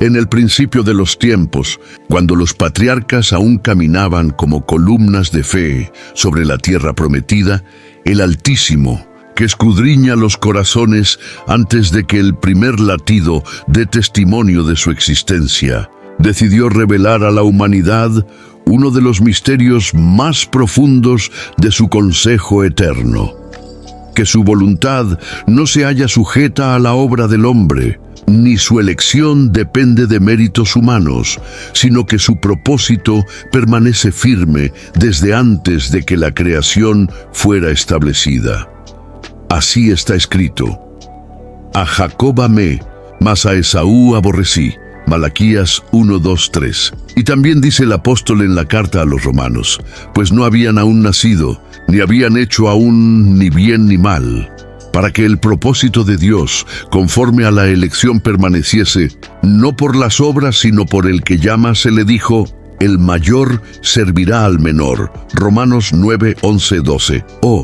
En el principio de los tiempos, cuando los patriarcas aún caminaban como columnas de fe sobre la tierra prometida, el Altísimo, que escudriña los corazones antes de que el primer latido dé testimonio de su existencia, decidió revelar a la humanidad uno de los misterios más profundos de su consejo eterno: que su voluntad no se halla sujeta a la obra del hombre, ni su elección depende de méritos humanos, sino que su propósito permanece firme desde antes de que la creación fuera establecida. Así está escrito: a Jacob amé, mas a Esaú aborrecí. Malaquías 1, 2, 3. Y también dice el apóstol en la carta a los romanos: pues no habían aún nacido, ni habían hecho aún ni bien ni mal, para que el propósito de Dios, conforme a la elección, permaneciese, no por las obras, sino por el que llama. Se le dijo: el mayor servirá al menor. Romanos 9, 11, 12. Oh,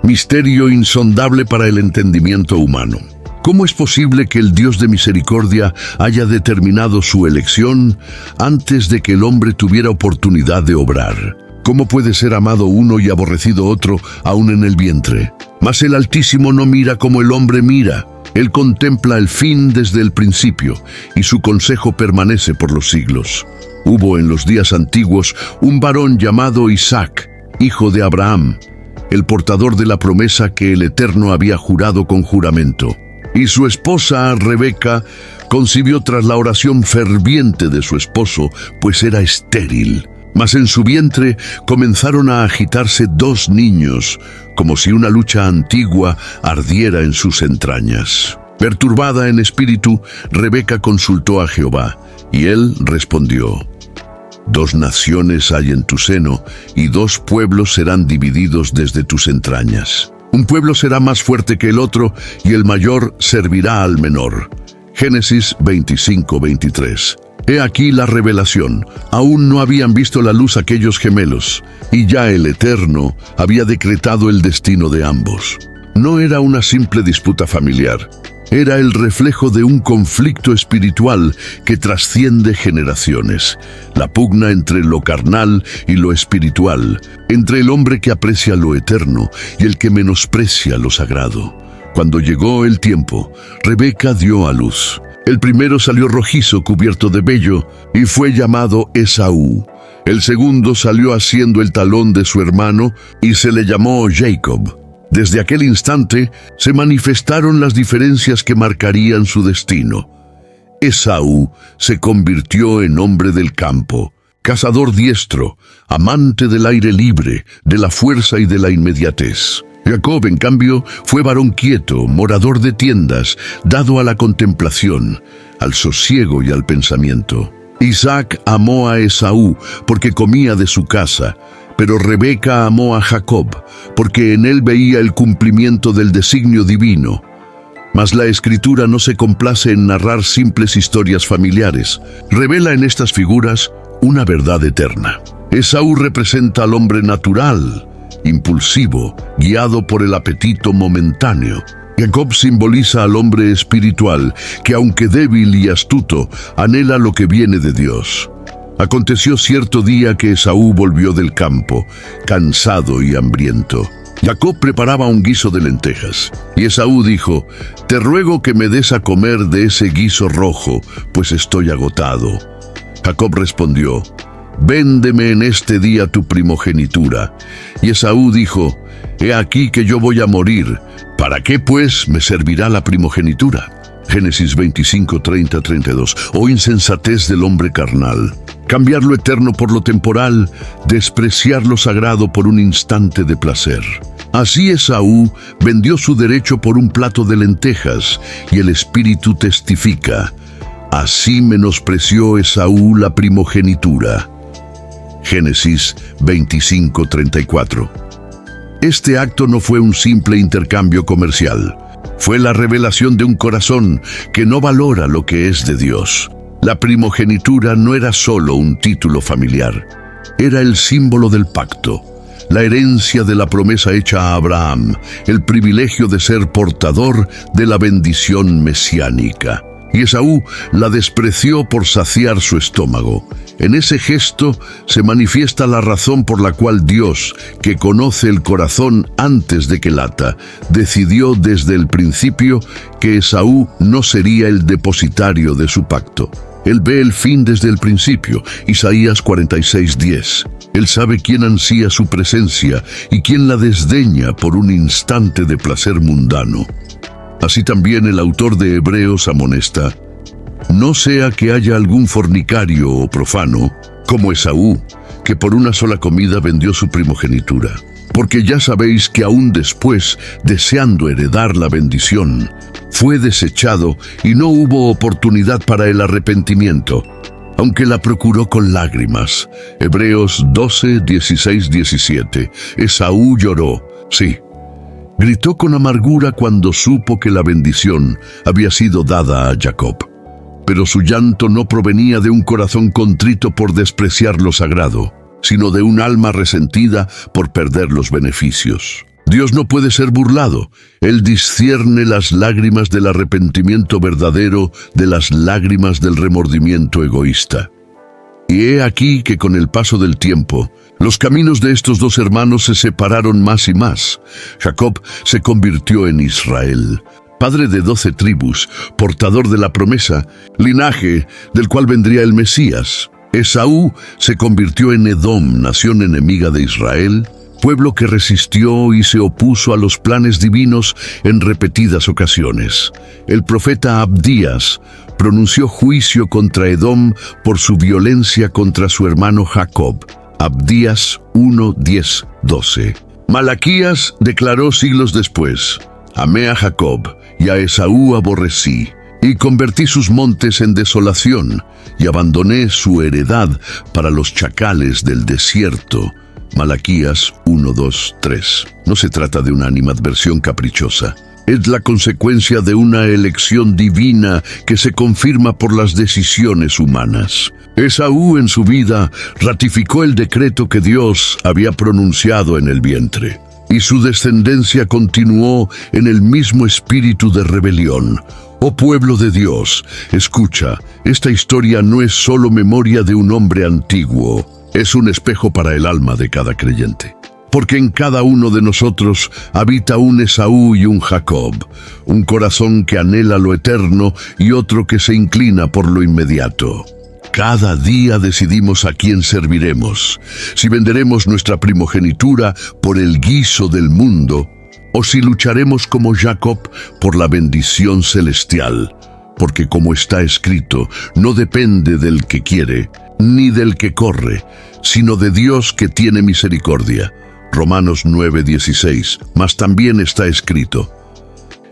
misterio insondable para el entendimiento humano. ¿Cómo es posible que el Dios de misericordia haya determinado su elección antes de que el hombre tuviera oportunidad de obrar? ¿Cómo puede ser amado uno y aborrecido otro aún en el vientre? Mas el Altísimo no mira como el hombre mira. Él contempla el fin desde el principio, y su consejo permanece por los siglos. Hubo en los días antiguos un varón llamado Isaac, hijo de Abraham, el portador de la promesa que el Eterno había jurado con juramento. Y su esposa Rebeca concibió tras la oración ferviente de su esposo, pues era estéril. Mas en su vientre comenzaron a agitarse dos niños, como si una lucha antigua ardiera en sus entrañas. Perturbada en espíritu, Rebeca consultó a Jehová, y él respondió: dos naciones hay en tu seno, y dos pueblos serán divididos desde tus entrañas. Un pueblo será más fuerte que el otro, y el mayor servirá al menor. Génesis 25, 23. He aquí la revelación. Aún no habían visto la luz aquellos gemelos, y ya el Eterno había decretado el destino de ambos. No era una simple disputa familiar. Era el reflejo de un conflicto espiritual que trasciende generaciones. La pugna entre lo carnal y lo espiritual, entre el hombre que aprecia lo eterno y el que menosprecia lo sagrado. Cuando llegó el tiempo, Rebeca dio a luz. El primero salió rojizo, cubierto de vello, y fue llamado Esaú. El segundo salió haciendo el talón de su hermano, y se le llamó Jacob. Desde aquel instante se manifestaron las diferencias que marcarían su destino. Esaú se convirtió en hombre del campo, cazador diestro, amante del aire libre, de la fuerza y de la inmediatez. Jacob, en cambio, fue varón quieto, morador de tiendas, dado a la contemplación, al sosiego y al pensamiento. Isaac amó a Esaú porque comía de su casa, pero Rebeca amó a Jacob porque en él veía el cumplimiento del designio divino. Mas la Escritura no se complace en narrar simples historias familiares. Revela en estas figuras una verdad eterna. Esaú representa al hombre natural, impulsivo, guiado por el apetito momentáneo. Jacob simboliza al hombre espiritual, que aunque débil y astuto, anhela lo que viene de Dios. Aconteció cierto día que Esaú volvió del campo, cansado y hambriento. Jacob preparaba un guiso de lentejas, y Esaú dijo: «Te ruego que me des a comer de ese guiso rojo, pues estoy agotado». Jacob respondió: «Véndeme en este día tu primogenitura». Y Esaú dijo: «He aquí que yo voy a morir. ¿Para qué, pues, me servirá la primogenitura?». Génesis 25, 30, 32. Oh insensatez del hombre carnal. Cambiar lo eterno por lo temporal, despreciar lo sagrado por un instante de placer. Así Esaú vendió su derecho por un plato de lentejas, y el Espíritu testifica: así menospreció Esaú la primogenitura. Génesis 25, 34. Este acto no fue un simple intercambio comercial. Fue la revelación de un corazón que no valora lo que es de Dios. La primogenitura no era solo un título familiar, era el símbolo del pacto, la herencia de la promesa hecha a Abraham, el privilegio de ser portador de la bendición mesiánica. y Esaú la despreció por saciar su estómago. En ese gesto se manifiesta la razón por la cual Dios, que conoce el corazón antes de que lata, decidió desde el principio que Esaú no sería el depositario de su pacto. Él ve el fin desde el principio, Isaías 46:10. Él sabe quién ansía su presencia y quién la desdeña por un instante de placer mundano. Así también el autor de Hebreos amonesta: no sea que haya algún fornicario o profano, como Esaú, que por una sola comida vendió su primogenitura. Porque ya sabéis que aún después, deseando heredar la bendición, fue desechado y no hubo oportunidad para el arrepentimiento, aunque la procuró con lágrimas. Hebreos 12, 16, 17. Esaú lloró, sí. Gritó con amargura cuando supo que la bendición había sido dada a Jacob. Pero su llanto no provenía de un corazón contrito por despreciar lo sagrado, sino de un alma resentida por perder los beneficios. Dios no puede ser burlado. Él discierne las lágrimas del arrepentimiento verdadero de las lágrimas del remordimiento egoísta. Y he aquí que con el paso del tiempo, los caminos de estos dos hermanos se separaron más y más. Jacob se convirtió en Israel, padre de 12 tribus, portador de la promesa, linaje del cual vendría el Mesías. Esaú se convirtió en Edom, nación enemiga de Israel, pueblo que resistió y se opuso a los planes divinos en repetidas ocasiones. El profeta Abdías pronunció juicio contra Edom por su violencia contra su hermano Jacob. Abdías 1, 10, 12. Malaquías declaró siglos después: amé a Jacob y a Esaú aborrecí, y convertí sus montes en desolación, y abandoné su heredad para los chacales del desierto. Malaquías 1, 2, 3. No se trata de una animadversión caprichosa. Es la consecuencia de una elección divina que se confirma por las decisiones humanas. Esaú en su vida ratificó el decreto que Dios había pronunciado en el vientre, y su descendencia continuó en el mismo espíritu de rebelión. Oh pueblo de Dios, escucha, esta historia no es solo memoria de un hombre antiguo, es un espejo para el alma de cada creyente. Porque en cada uno de nosotros habita un Esaú y un Jacob, un corazón que anhela lo eterno y otro que se inclina por lo inmediato. Cada día decidimos a quién serviremos, si venderemos nuestra primogenitura por el guiso del mundo, o si lucharemos como Jacob por la bendición celestial. Porque como está escrito, no depende del que quiere, ni del que corre, sino de Dios que tiene misericordia. Romanos 9:16. Mas también está escrito: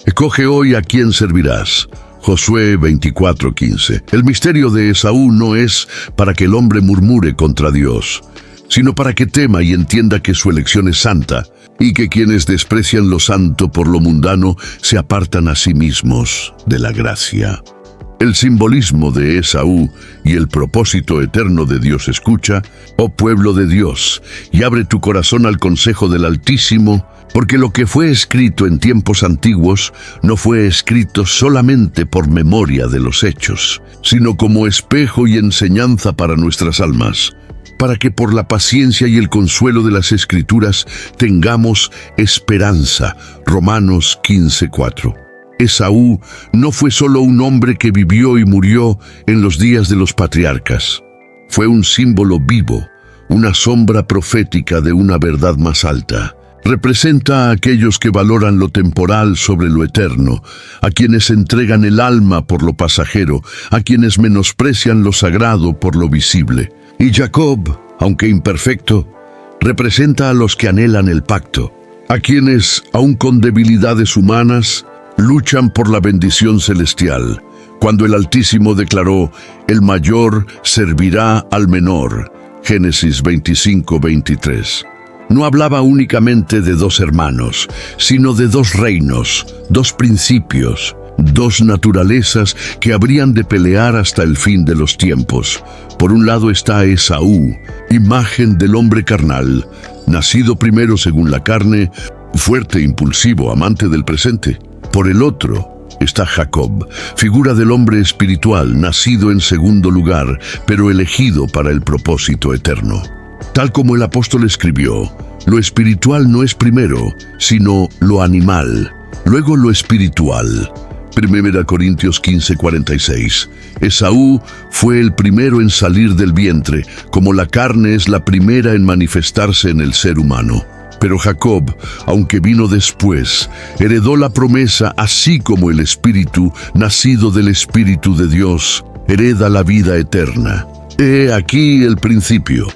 escoge hoy a quién servirás. Josué 24:15. El misterio de Esaú no es para que el hombre murmure contra Dios, sino para que tema y entienda que su elección es santa, y que quienes desprecian lo santo por lo mundano se apartan a sí mismos de la gracia. El simbolismo de Esaú y el propósito eterno de Dios escucha, oh pueblo de Dios, y abre tu corazón al consejo del Altísimo, porque lo que fue escrito en tiempos antiguos no fue escrito solamente por memoria de los hechos, sino como espejo y enseñanza para nuestras almas, para que por la paciencia y el consuelo de las Escrituras tengamos esperanza. Romanos 15:4. Esaú no fue solo un hombre que vivió y murió en los días de los patriarcas. Fue un símbolo vivo, una sombra profética de una verdad más alta. Representa a aquellos que valoran lo temporal sobre lo eterno, a quienes entregan el alma por lo pasajero, a quienes menosprecian lo sagrado por lo visible. Y Jacob, aunque imperfecto, representa a los que anhelan el pacto, a quienes, aun con debilidades humanas, luchan por la bendición celestial, cuando el Altísimo declaró: el mayor servirá al menor. Génesis 25:23. No hablaba únicamente de dos hermanos, sino de dos reinos, dos principios, dos naturalezas que habrían de pelear hasta el fin de los tiempos. Por un lado está Esaú, imagen del hombre carnal, nacido primero según la carne, fuerte, impulsivo, amante del presente. Por el otro, está Jacob, figura del hombre espiritual, nacido en segundo lugar, pero elegido para el propósito eterno. Tal como el apóstol escribió, lo espiritual no es primero, sino lo animal, luego lo espiritual. 1 Corintios 15:46. Esaú fue el primero en salir del vientre, como la carne es la primera en manifestarse en el ser humano. Pero Jacob, aunque vino después, heredó la promesa, así como el Espíritu, nacido del Espíritu de Dios, hereda la vida eterna. He aquí el principio.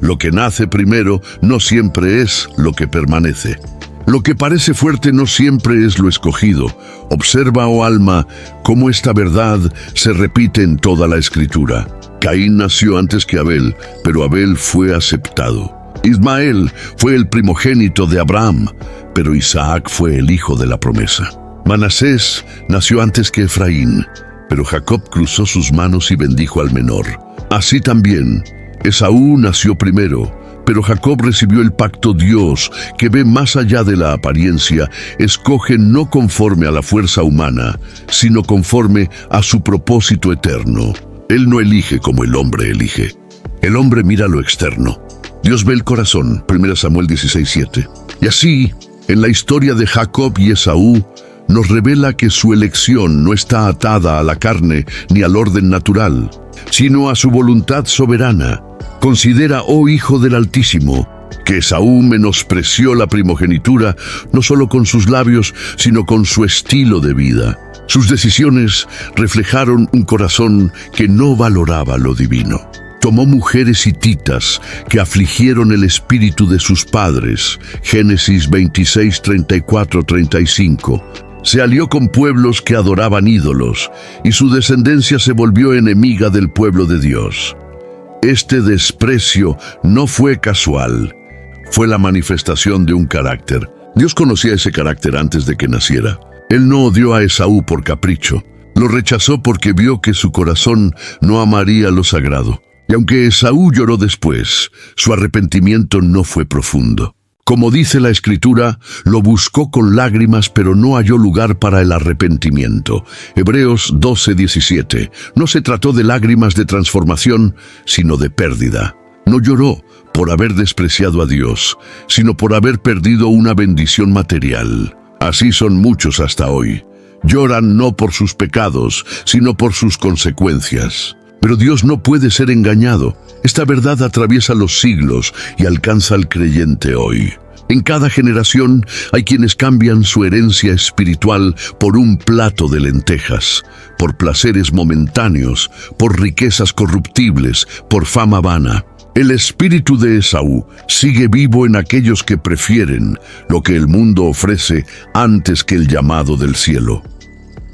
Lo que nace primero no siempre es lo que permanece. Lo que parece fuerte no siempre es lo escogido. Observa, oh alma, cómo esta verdad se repite en toda la Escritura. Caín nació antes que Abel, pero Abel fue aceptado. Ismael fue el primogénito de Abraham, pero Isaac fue el hijo de la promesa. Manasés nació antes que Efraín, pero Jacob cruzó sus manos y bendijo al menor. Así también, Esaú nació primero, pero Jacob recibió el pacto. Dios, que ve más allá de la apariencia, escoge no conforme a la fuerza humana, sino conforme a su propósito eterno. Él no elige como el hombre elige. El hombre mira lo externo. Dios ve el corazón, 1 Samuel 16:7. Y así, en la historia de Jacob y Esaú, nos revela que su elección no está atada a la carne ni al orden natural, sino a su voluntad soberana. Considera, oh Hijo del Altísimo, que Esaú menospreció la primogenitura no solo con sus labios, sino con su estilo de vida. Sus decisiones reflejaron un corazón que no valoraba lo divino. Tomó mujeres hititas que afligieron el espíritu de sus padres. Génesis 26, 34, 35. Se alió con pueblos que adoraban ídolos, y su descendencia se volvió enemiga del pueblo de Dios. Este desprecio no fue casual, fue la manifestación de un carácter. Dios conocía ese carácter antes de que naciera. Él no odió a Esaú por capricho, lo rechazó porque vio que su corazón no amaría lo sagrado. Y aunque Esaú lloró después, su arrepentimiento no fue profundo. Como dice la Escritura, lo buscó con lágrimas, pero no halló lugar para el arrepentimiento. Hebreos 12:17. No se trató de lágrimas de transformación, sino de pérdida. No lloró por haber despreciado a Dios, sino por haber perdido una bendición material. Así son muchos hasta hoy. Lloran no por sus pecados, sino por sus consecuencias. Pero Dios no puede ser engañado. Esta verdad atraviesa los siglos y alcanza al creyente hoy. En cada generación hay quienes cambian su herencia espiritual por un plato de lentejas, por placeres momentáneos, por riquezas corruptibles, por fama vana. El espíritu de Esaú sigue vivo en aquellos que prefieren lo que el mundo ofrece antes que el llamado del cielo.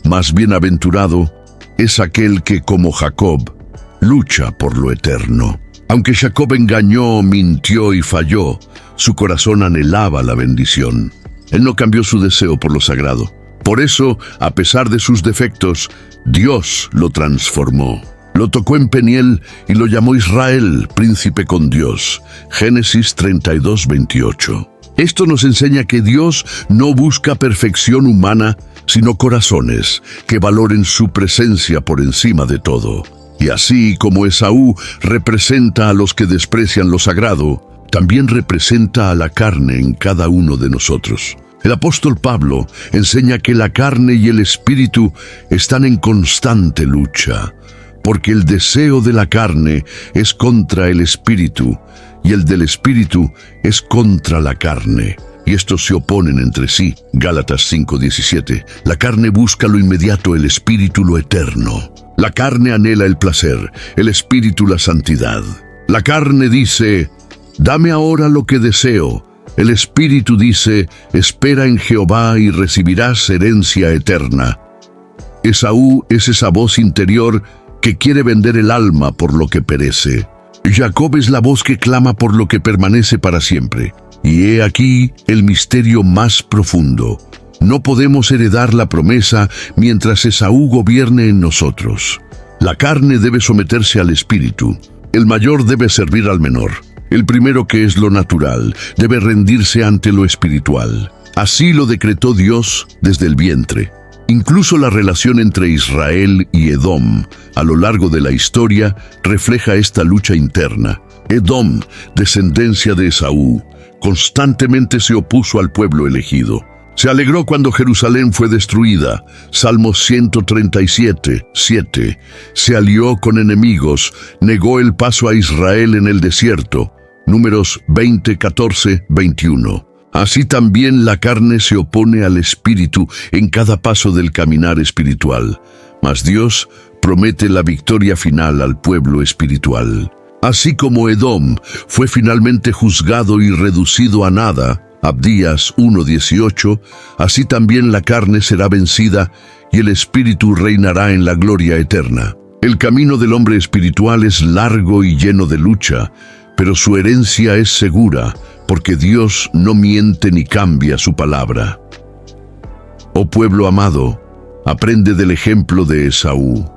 Más bienaventurado es aquel que, como Jacob, lucha por lo eterno. Aunque Jacob engañó, mintió y falló, su corazón anhelaba la bendición. Él no cambió su deseo por lo sagrado. Por eso, a pesar de sus defectos, Dios lo transformó. Lo tocó en Peniel y lo llamó Israel, príncipe con Dios. Génesis 32:28. Esto nos enseña que Dios no busca perfección humana, sino corazones que valoren su presencia por encima de todo. Y así como Esaú representa a los que desprecian lo sagrado, también representa a la carne en cada uno de nosotros. El apóstol Pablo enseña que la carne y el espíritu están en constante lucha, porque el deseo de la carne es contra el espíritu, y el del espíritu es contra la carne. Y estos se oponen entre sí. Gálatas 5:17. La carne busca lo inmediato, el espíritu lo eterno. La carne anhela el placer, el espíritu la santidad. La carne dice, dame ahora lo que deseo. El espíritu dice, espera en Jehová y recibirás herencia eterna. Esaú es esa voz interior que quiere vender el alma por lo que perece. Jacob es la voz que clama por lo que permanece para siempre. Y he aquí el misterio más profundo. No podemos heredar la promesa mientras Esaú gobierne en nosotros. La carne debe someterse al espíritu. El mayor debe servir al menor. El primero, que es lo natural, debe rendirse ante lo espiritual. Así lo decretó Dios desde el vientre. Incluso la relación entre Israel y Edom a lo largo de la historia refleja esta lucha interna. Edom, descendencia de Esaú, constantemente se opuso al pueblo elegido. Se alegró cuando Jerusalén fue destruida. Salmo 137, 7. Se alió con enemigos, negó el paso a Israel en el desierto. Números 20, 14, 21. Así también la carne se opone al espíritu en cada paso del caminar espiritual. Mas Dios promete la victoria final al pueblo espiritual. Así como Edom fue finalmente juzgado y reducido a nada, Abdías 1:18, así también la carne será vencida y el espíritu reinará en la gloria eterna. El camino del hombre espiritual es largo y lleno de lucha, pero su herencia es segura, porque Dios no miente ni cambia su palabra. Oh pueblo amado, aprende del ejemplo de Esaú.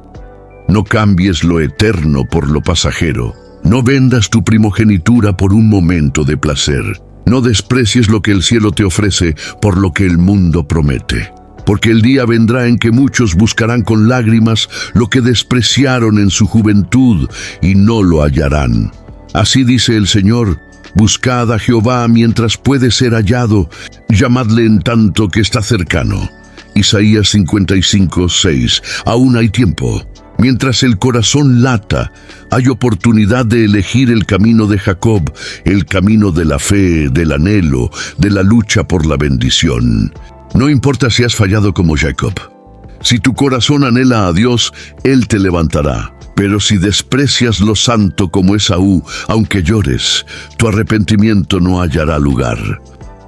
No cambies lo eterno por lo pasajero. No vendas tu primogenitura por un momento de placer. No desprecies lo que el cielo te ofrece por lo que el mundo promete. Porque el día vendrá en que muchos buscarán con lágrimas lo que despreciaron en su juventud y no lo hallarán. Así dice el Señor: buscad a Jehová mientras puede ser hallado, llamadle en tanto que está cercano. Isaías 55, 6. Aún hay tiempo. Mientras el corazón lata, hay oportunidad de elegir el camino de Jacob, el camino de la fe, del anhelo, de la lucha por la bendición. No importa si has fallado como Jacob. Si tu corazón anhela a Dios, Él te levantará. Pero si desprecias lo santo como Esaú, aunque llores, tu arrepentimiento no hallará lugar.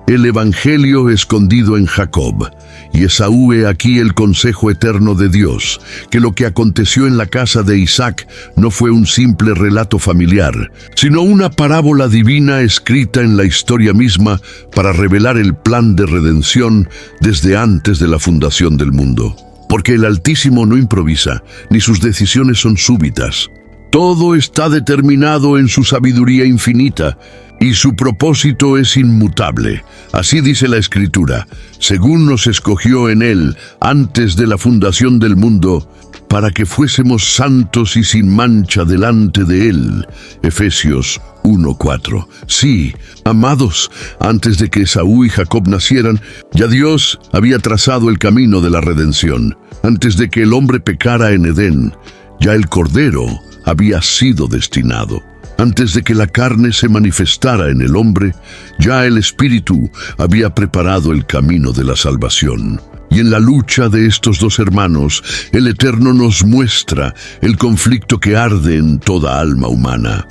El evangelio escondido en Jacob, y Esaú he aquí el consejo eterno de Dios, que lo que aconteció en la casa de Isaac no fue un simple relato familiar, sino una parábola divina escrita en la historia misma para revelar el plan de redención desde antes de la fundación del mundo. Porque el Altísimo no improvisa, ni sus decisiones son súbitas. Todo está determinado en su sabiduría infinita, y su propósito es inmutable. Así dice la Escritura: según nos escogió en Él antes de la fundación del mundo, para que fuésemos santos y sin mancha delante de Él. Efesios 1:4. Sí, amados, antes de que Esaú y Jacob nacieran, ya Dios había trazado el camino de la redención. Antes de que el hombre pecara en Edén, ya el Cordero había sido destinado. Antes de que la carne se manifestara en el hombre, ya el Espíritu había preparado el camino de la salvación. Y en la lucha de estos dos hermanos, el Eterno nos muestra el conflicto que arde en toda alma humana.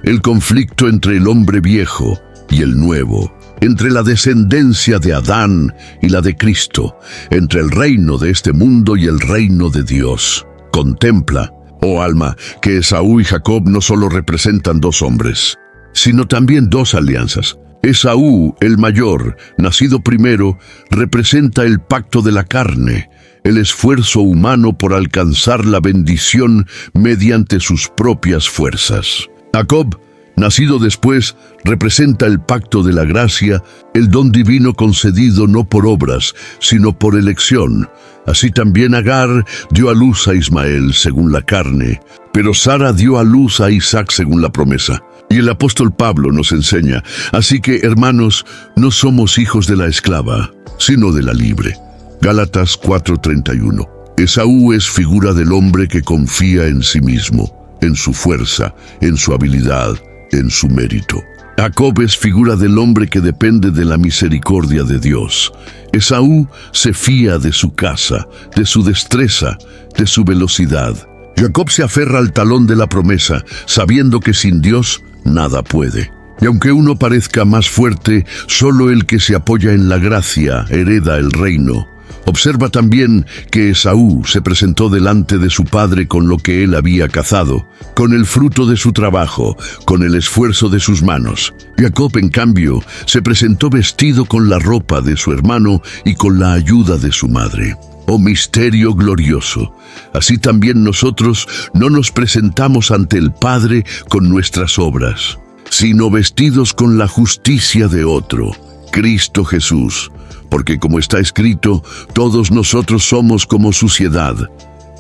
El conflicto entre el hombre viejo y el nuevo, entre la descendencia de Adán y la de Cristo, entre el reino de este mundo y el reino de Dios. Contempla, oh alma, que Esaú y Jacob no solo representan dos hombres, sino también dos alianzas. Esaú, el mayor, nacido primero, representa el pacto de la carne, el esfuerzo humano por alcanzar la bendición mediante sus propias fuerzas. Jacob, nacido después, representa el pacto de la gracia, el don divino concedido no por obras, sino por elección. Así también Agar dio a luz a Ismael según la carne, pero Sara dio a luz a Isaac según la promesa. Y el apóstol Pablo nos enseña: así que, hermanos, no somos hijos de la esclava, sino de la libre. Gálatas 4:31. Esaú es figura del hombre que confía en sí mismo, en su fuerza, en su habilidad, en su mérito. Jacob es figura del hombre que depende de la misericordia de Dios. Esaú se fía de su casa, de su destreza, de su velocidad. Jacob se aferra al talón de la promesa, sabiendo que sin Dios nada puede. Y aunque uno parezca más fuerte, solo el que se apoya en la gracia hereda el reino. Observa también que Esaú se presentó delante de su padre con lo que él había cazado, con el fruto de su trabajo, con el esfuerzo de sus manos. Jacob, en cambio, se presentó vestido con la ropa de su hermano y con la ayuda de su madre. Oh misterio glorioso, así también nosotros no nos presentamos ante el Padre con nuestras obras, sino vestidos con la justicia de otro, Cristo Jesús. porque como está escrito, todos nosotros somos como suciedad,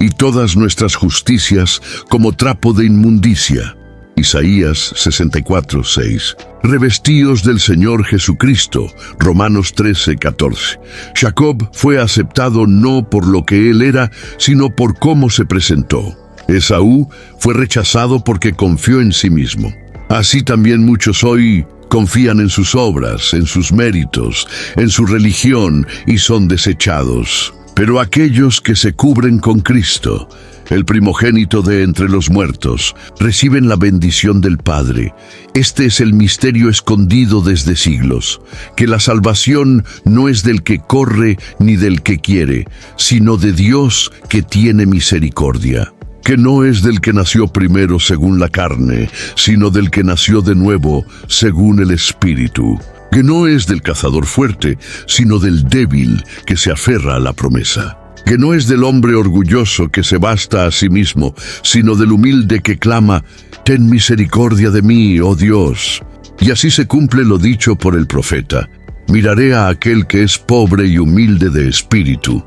y todas nuestras justicias como trapo de inmundicia. Isaías 64:6. Revestíos del Señor Jesucristo. Romanos 13:14. Jacob fue aceptado no por lo que él era, sino por cómo se presentó. Esaú fue rechazado porque confió en sí mismo. Así también muchos hoy confían en sus obras, en sus méritos, en su religión y son desechados. Pero aquellos que se cubren con Cristo, el primogénito de entre los muertos, reciben la bendición del Padre. Este es el misterio escondido desde siglos, que la salvación no es del que corre ni del que quiere, sino de Dios que tiene misericordia. Que no es del que nació primero según la carne, sino del que nació de nuevo según el Espíritu. Que no es del cazador fuerte, sino del débil que se aferra a la promesa. Que no es del hombre orgulloso que se basta a sí mismo, sino del humilde que clama, «Ten misericordia de mí, oh Dios». Y así se cumple lo dicho por el profeta, «Miraré a aquel que es pobre y humilde de espíritu,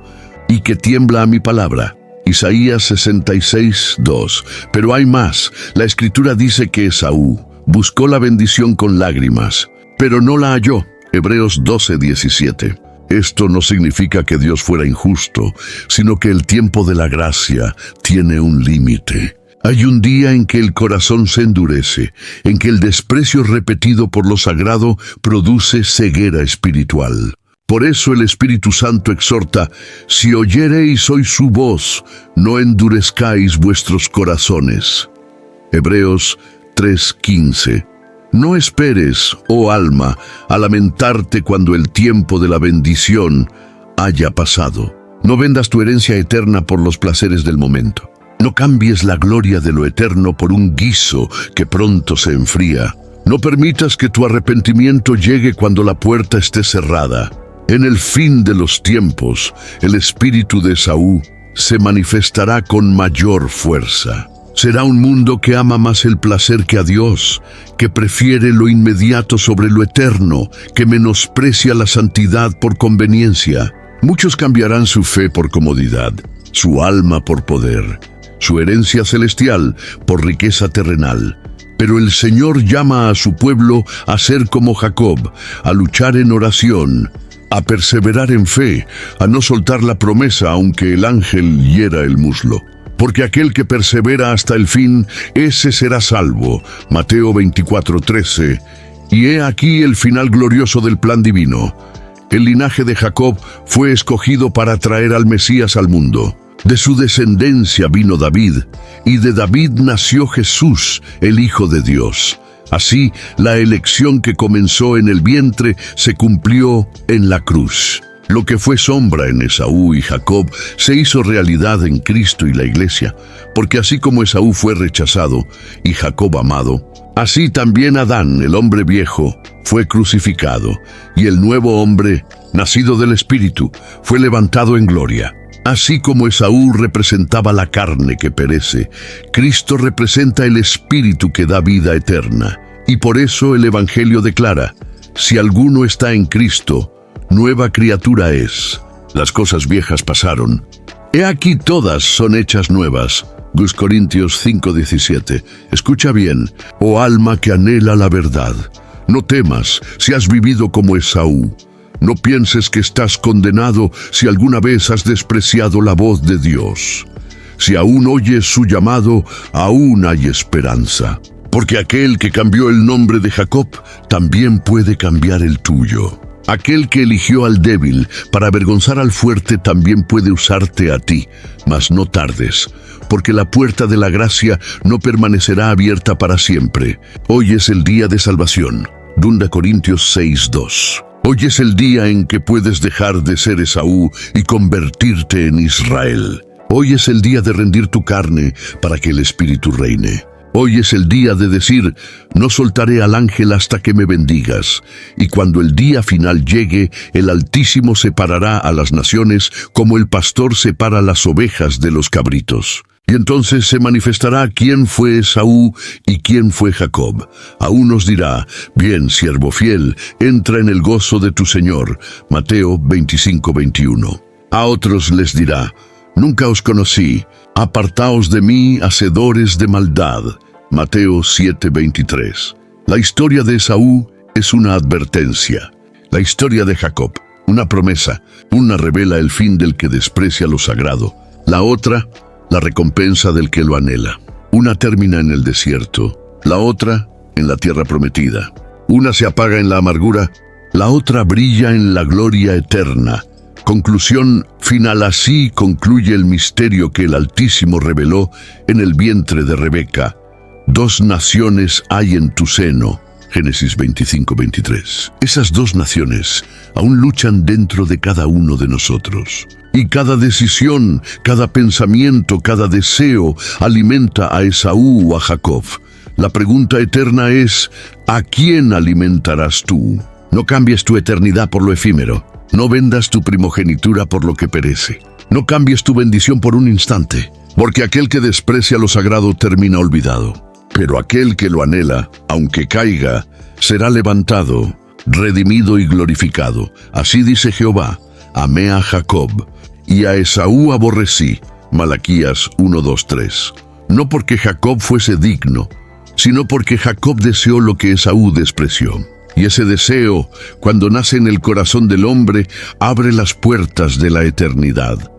y que tiembla a mi palabra». Isaías 66:2. Pero hay más. La Escritura dice que Esaú buscó la bendición con lágrimas, pero no la halló. Hebreos 12:17. Esto no significa que Dios fuera injusto, sino que el tiempo de la gracia tiene un límite. Hay un día en que el corazón se endurece, en que el desprecio repetido por lo sagrado produce ceguera espiritual. Por eso el Espíritu Santo exhorta, «Si oyereis hoy su voz, no endurezcáis vuestros corazones». Hebreos 3:15. No esperes, oh alma, a lamentarte cuando el tiempo de la bendición haya pasado. No vendas tu herencia eterna por los placeres del momento. No cambies la gloria de lo eterno por un guiso que pronto se enfría. No permitas que tu arrepentimiento llegue cuando la puerta esté cerrada. En el fin de los tiempos, el espíritu de Esaú se manifestará con mayor fuerza. Será un mundo que ama más el placer que a Dios, que prefiere lo inmediato sobre lo eterno, que menosprecia la santidad por conveniencia. Muchos cambiarán su fe por comodidad, su alma por poder, su herencia celestial por riqueza terrenal. Pero el Señor llama a su pueblo a ser como Jacob, a luchar en oración, a perseverar en fe, a no soltar la promesa aunque el ángel hiera el muslo. Porque aquel que persevera hasta el fin, ese será salvo. Mateo 24:13. Y he aquí el final glorioso del plan divino. El linaje de Jacob fue escogido para traer al Mesías al mundo. De su descendencia vino David, y de David nació Jesús, el Hijo de Dios. Así, la elección que comenzó en el vientre se cumplió en la cruz. Lo que fue sombra en Esaú y Jacob se hizo realidad en Cristo y la Iglesia, porque así como Esaú fue rechazado y Jacob amado, así también Adán, el hombre viejo, fue crucificado, y el nuevo hombre, nacido del Espíritu, fue levantado en gloria. Así como Esaú representaba la carne que perece, Cristo representa el Espíritu que da vida eterna. Y por eso el Evangelio declara, si alguno está en Cristo, nueva criatura es. Las cosas viejas pasaron. He aquí todas son hechas nuevas. 2 Corintios 5:17. Escucha bien, oh alma que anhela la verdad. No temas si has vivido como Esaú. No pienses que estás condenado si alguna vez has despreciado la voz de Dios. Si aún oyes su llamado, aún hay esperanza. Porque aquel que cambió el nombre de Jacob, también puede cambiar el tuyo. Aquel que eligió al débil para avergonzar al fuerte también puede usarte a ti, mas no tardes, porque la puerta de la gracia no permanecerá abierta para siempre. Hoy es el día de salvación. 2 Corintios 6:2. Hoy es el día en que puedes dejar de ser Esaú y convertirte en Israel. Hoy es el día de rendir tu carne para que el Espíritu reine. Hoy es el día de decir, no soltaré al ángel hasta que me bendigas. Y cuando el día final llegue, el Altísimo separará a las naciones como el pastor separa las ovejas de los cabritos. Y entonces se manifestará quién fue Esaú y quién fue Jacob. A unos dirá: bien, siervo fiel, entra en el gozo de tu Señor. Mateo 25:21. A otros les dirá: nunca os conocí, apartaos de mí, hacedores de maldad. Mateo 7:23. La historia de Esaú es una advertencia. La historia de Jacob, una promesa. Una revela el fin del que desprecia lo sagrado. La otra, la recompensa del que lo anhela. Una termina en el desierto, la otra en la tierra prometida. Una se apaga en la amargura, la otra brilla en la gloria eterna. Conclusión final: así concluye el misterio que el Altísimo reveló en el vientre de Rebeca. 2 naciones hay en tu seno. Génesis 25:23. Esas 2 naciones aún luchan dentro de cada uno de nosotros. Y cada decisión, cada pensamiento, cada deseo alimenta a Esaú o a Jacob. La pregunta eterna es: ¿a quién alimentarás tú? No cambies tu eternidad por lo efímero. No vendas tu primogenitura por lo que perece. No cambies tu bendición por un instante, porque aquel que desprecia lo sagrado termina olvidado. Pero aquel que lo anhela, aunque caiga, será levantado, redimido y glorificado. Así dice Jehová: amé a Jacob y a Esaú aborrecí. Malaquías 1:2-3. No porque Jacob fuese digno, sino porque Jacob deseó lo que Esaú despreció. Y ese deseo, cuando nace en el corazón del hombre, abre las puertas de la eternidad.